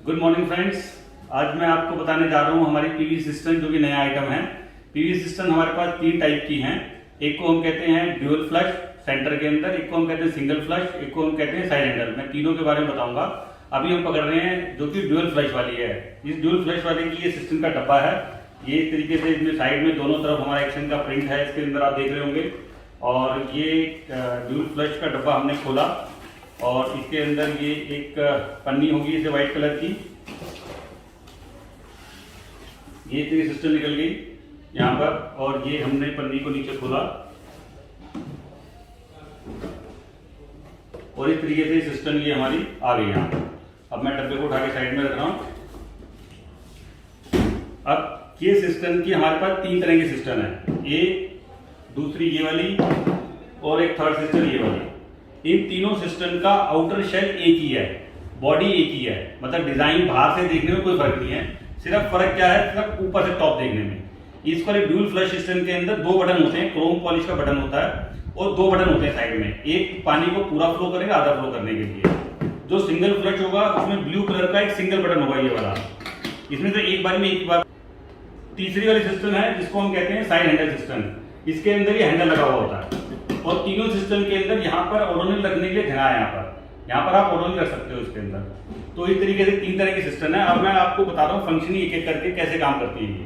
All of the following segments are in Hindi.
Good morning friends. आज मैं आपको बताने जा रहा हूँ हमारी पीवी सिस्टम जो कि नया आइटम है। पीवी सिस्टम हमारे पास तीन टाइप की हैं। एक को हम कहते हैं ड्यूअल फ्लश सेंटर के अंदर, एक को हम कहते हैं सिंगल फ्लश, एक को हम कहते हैं साइड हैंडल। मैं तीनों के बारे में बताऊंगा। अभी हम पकड़ रहे हैं जो कि ड्यूअल फ्लश वाली है। इस ड्यूअल फ्लश वाले की ये सिस्टम का डब्बा है। ये इस तरीके से इसमें साइड में दोनों तरफ हमारा एक्शन का प्रिंट है, इसके अंदर आप देख रहे होंगे। और ये ड्यूअल फ्लश का डब्बा हमने खोला और इसके अंदर ये एक पन्नी होगी इसे व्हाइट कलर की, ये तेरी सिस्टम निकल गई यहाँ पर। और ये हमने पन्नी को नीचे खोला और इस तरीके से सिस्टम ये हमारी आ गई यहाँ पर। अब मैं डब्बे को उठा के साइड में रख रहा हूँ। अब ये सिस्टम की हमारे पास तीन तरह की सिस्टम है, एक, दूसरी ये वाली और एक थर्ड सिस्टम ये वाली। इन तीनों सिस्टम का आउटर शेल एक ही है, बॉडी एक ही है, मतलब डिजाइन बाहर से देखने में कोई फर्क नहीं है। सिर्फ फर्क क्या है, सिर्फ ऊपर से टॉप देखने में। इस वाले ड्यूल फ्लश सिस्टम के अंदर दो बटन होते हैं, क्रोम पॉलिश का बटन होता है और दो बटन होते हैं साइड में, एक पानी को पूरा फ्लो करेगा, आधा फ्लो करने के लिए। जो सिंगल फ्लश होगा उसमें ब्लू कलर का एक सिंगल बटन होगा ये वाला, इसमें से एक बार में एक बार। तीसरी वाली सिस्टम है जिसको हम कहते हैं साइड हैंडल सिस्टम। इसके अंदर ये हैंडल लगा हुआ होता है और तीनों सिस्टम के अंदर यहाँ पर ओडोनिल रखने के लिए जगह है। यहाँ पर आप ओडोनिल रख सकते हो इसके अंदर। तो इस तरीके से तीन तरह की सिस्टम है। अब मैं आपको बता रहा हूँ फंक्शनिंग एक एक करके कैसे काम करती है ये।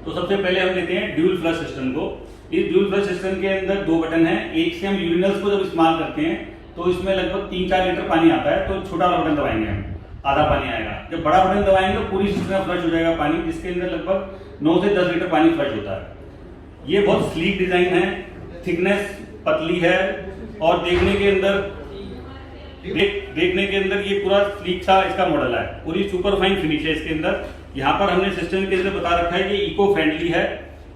तो सबसे पहले हम लेते हैं ड्यूल फ्लश सिस्टम को। इस ड्यूल फ्लश सिस्टम के अंदर दो बटन है। एक से हम यूरिनल्स को जब इस्तेमाल करते हैं तो इसमें लगभग 3-4 लीटर पानी आता है, तो छोटा वाला बटन दबाएंगे हम, आधा पानी आएगा। जब बड़ा बटन दबाएंगे तो पूरी सिस्टम फ्लश हो जाएगा पानी, जिसके अंदर लगभग 9 से 10 लीटर पानी फ्लश होता है। ये बहुत स्लीक डिजाइन है, थिकनेस पतली है और देखने के अंदर ये पूरा स्लीक सा इसका मॉडल है, पूरी सुपर फाइन फिनिश है इसके अंदर। यहाँ पर हमने सिस्टम के अंदर बता रखा है कि इको फ्रेंडली है,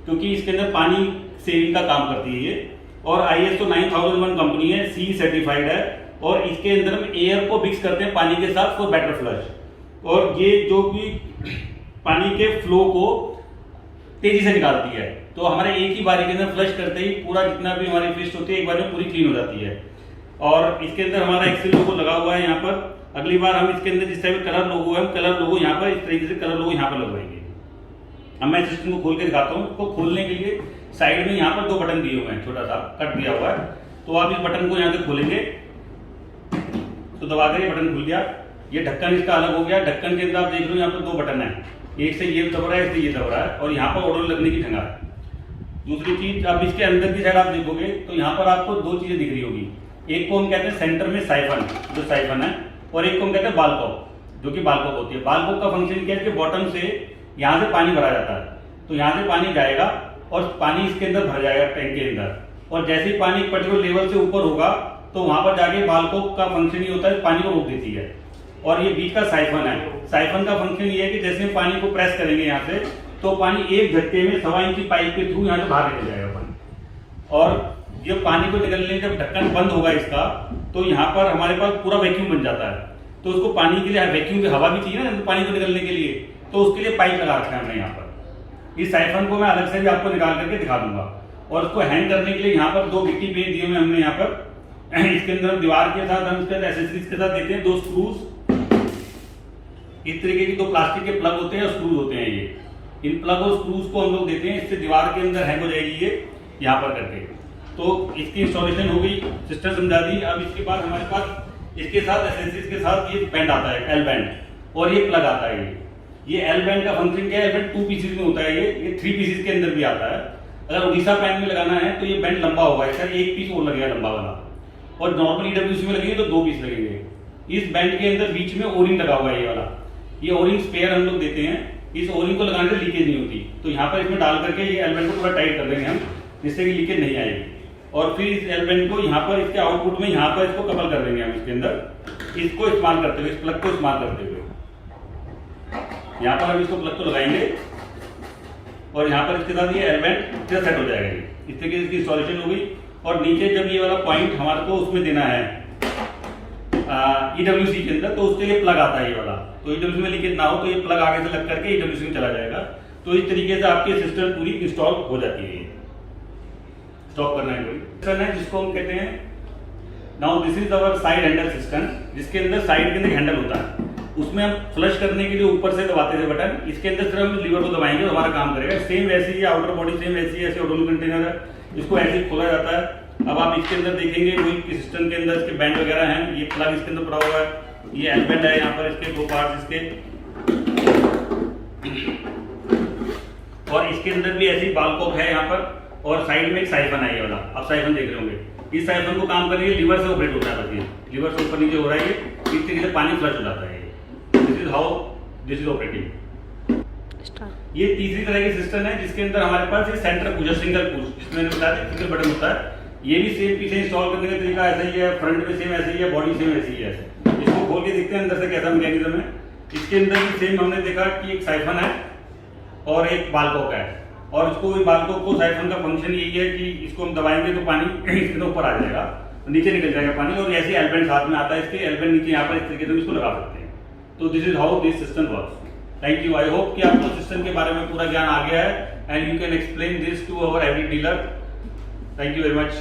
क्योंकि इसके अंदर पानी सेविंग का काम करती है ये। और ISO 9001 कंपनी है, CE सर्टिफाइड है। और इसके अंदर हम एयर को मिक्स करते हैं पानी के साथ फॉर बेटर फ्लश। और ये जो भी पानी के फ्लो को तेजी से निकालती है, तो हमारे एक ही बारी के अंदर फ्लश करते ही पूरा जितना भी हमारी फिस्ट होती है एक बार में पूरी क्लीन हो जाती है। और इसके अंदर हमारा एक्सेल लोगो लगा हुआ है यहाँ पर। अगली बार हम इसके अंदर जिस टाइप कलर लोगो है, कलर लोगो यहाँ पर इस तरीके से कलर लोगो यहाँ पर लगवाएंगे। अब मैं सिस्टम को खोल के दिखाता हूँ। तो खोलने के लिए साइड में यहाँ पर दो बटन दिए हुए हैं, छोटा सा कट दिया हुआ है। तो आप इस बटन को यहाँ से खोलेंगे तो दबा कर ये बटन खुल गया। ये ढक्कन इसका अलग हो गया। ढक्कन के अंदर आप देख रहे हो यहाँ पर दो बटन है, एक से ये दब रहा है, एक से ये दब रहा है और यहाँ पर ओडोनिल लगने की जगह है। दूसरी चीज, अब इसके अंदर की साइड आप देखोगे तो यहाँ पर आपको दो चीजें दिख रही होगी। एक को हम कहते हैं सेंटर में साइफन, जो साइफन है, और एक को हम कहते हैं बालकॉक, जो कि बालकॉक होती है। बालकॉक का फंक्शन क्या है कि बॉटम से यहाँ से पानी भरा जाता है, तो यहाँ से पानी जाएगा और पानी इसके अंदर भर जाएगा टैंक के अंदर। और जैसे ही पानी एक पर्टिकुलर लेवल से ऊपर होगा तो वहां पर जाके बालकॉक का फंक्शन ये होता है, पानी को रोक देती है। और ये बीच का साइफन है। साइफन का फंक्शन ये है कि जैसे हम पानी को प्रेस करेंगे यहाँ से, तो पानी एक झटके में 1.25 इंच पाइप के थ्रू यहाँ से बाहर निकल जाएगा पानी। और ये पानी को निकलने जब ढक्कन बंद होगा इसका, तो यहाँ पर हमारे पास पूरा वैक्यूम बन जाता है। तो उसको पानी के लिए वैक्यूम की हवा भी चाहिए ना पानी को निकलने के लिए, तो उसके लिए पाइप लगा रखा है हमने यहाँ पर। इस साइफन को मैं अलग से भी आपको निकाल करके दिखा दूंगा। और उसको हैंग करने के लिए यहाँ पर दो गिट्टी पेन दिए हुए हमने यहाँ पर। इसके अंदर दीवार के साथ हम इसके एसेसरीज के साथ देते हैं दो स्क्रूज, इस तरीके की दो प्लास्टिक के प्लग होते हैं और स्क्रूज होते हैं। ये इन प्लग और स्क्रूज को हम लोग देते हैं, इससे दीवार के अंदर हैंग हो जाएगी ये यहाँ पर करके। तो इसकी इंस्टॉलेशन हो गई, सिस्टम समझा दी। अब इसके बाद हमारे पास इसके साथ एसेसरीज के साथ ये बैंड आता है, एल बैंड, और ये प्लग आता है। ये एल बैंड का फंक्शन क्या है, एल बैंड 2 पीसेज में होता है, ये 3 पीसेज के अंदर भी आता है। अगर उड़ीसा पैन में लगाना है तो ये बैंड लंबा होगा, इसका एक पीस और लगेगा लंबा वाला। और नॉर्मल EWC में लगेंगे तो 2 पीस लगेंगे। इस बैंड के अंदर बीच में ओरिंग लगा हुआ है ये वाला। ये ओरिंग स्पेयर हम लोग देते हैं। इस ओरिंग को लगाने से लीकेज नहीं होती, तो यहाँ पर इसमें डाल करके ये एल बैंड को पूरा टाइट कर देंगे हम, जिससे कि लीकेज नहीं आएगी। और फिर इस एल बैंड को यहाँ पर इसके आउटपुट में यहाँ पर इसको कपल कर देंगे हम इसके अंदर, इसको इस्तेमाल करते हुए, इस प्लग को इस्तेमाल करते हुए। यहाँ पर हम इसको प्लग को लगाएंगे और यहाँ पर इसके साथ ये एल बैंड सेट हो जाएगा। इस तरीके से इसकी इंस्टॉलेशन हो गई। और नीचे जब ये वाला पॉइंट हमारे को उसमें देना है EWC के अंदर, तो उसके लिए प्लग आता है ये वाला। तो EWC में लीकेज ना हो तो ये प्लग आगे से लग करके EWC में चला जाएगा। तो इस तरीके से आपकी सिस्टम पूरी इंस्टॉल हो जाती है। स्टॉप करना है जिसको हम कहते हैं now this is our side handle system, जिसके अंदर साइड के अंदर हैंडल होता है। उसमें हम फ्लश करने के लिए ऊपर से दबाते थे बटन, इसके अंदर सिर्फ हम लीवर को दबाएंगे तो हमारा काम करेगा। सेम वैसी ही आउटर बॉडी सेम वैसी है, ऐसे ऑटोमेटिक कंटेनर है, इसको ऐसे ही खोला जाता है। अब आप इसके अंदर देखेंगे वही सिस्टम के अंदर इसके बैंड वगैरह हैं, ये प्लग इसके अंदर पड़ा हुआ है, ये एल बैंड है, यहाँ पर इसके 2 पार्ट्स इसके, और इसके अंदर भी ऐसी बाल कॉक है यहाँ पर, और साइड में एक साइफन है ये वाला, आप साइफन देख रहे होंगे। इस साइफन को काम करने के लिए लीवर से ऑपरेट होता है, बस ये लीवर से ऊपर नीचे हो रहा है, ये इस तरीके से पानी फ्लश हो जाता है। This is how this is operating. ये तीसरी तरह की सिस्टम है जिसके अंदर हमारे पास ये सेंटर पुश है, सिंगल पुश, इसमें मैंने बताया सिंगल बटन होता है। ये भी सेम पीछे इंस्टॉल करने का तरीका ऐसा ही है, फ्रंट में सेम ऐसे ही है, बॉडी सेम ऐसी ही है। इसको खोल के देखते हैं अंदर से कैसा मैकेनिज्म है। इसके अंदर भी सेम हमने देखा कि एक साइफन है और एक बाल कॉक है, और इसको बाल कॉक को साइफन का फंक्शन यही है कि इसको हम दबाएंगे तो पानी इसके ऊपर आ जाएगा, नीचे निकल जाएगा पानी, और ऐसे एलबेंड साथ में आता है, इसके एलबेंड नीचे यहाँ पर इस तरीके से इसको लगा सकते हैं। तो this is how this system works. Thank you. I hope कि आपको सिस्टम के बारे में पूरा ज्ञान आ गया है and you can explain this to our every dealer. Thank you very much.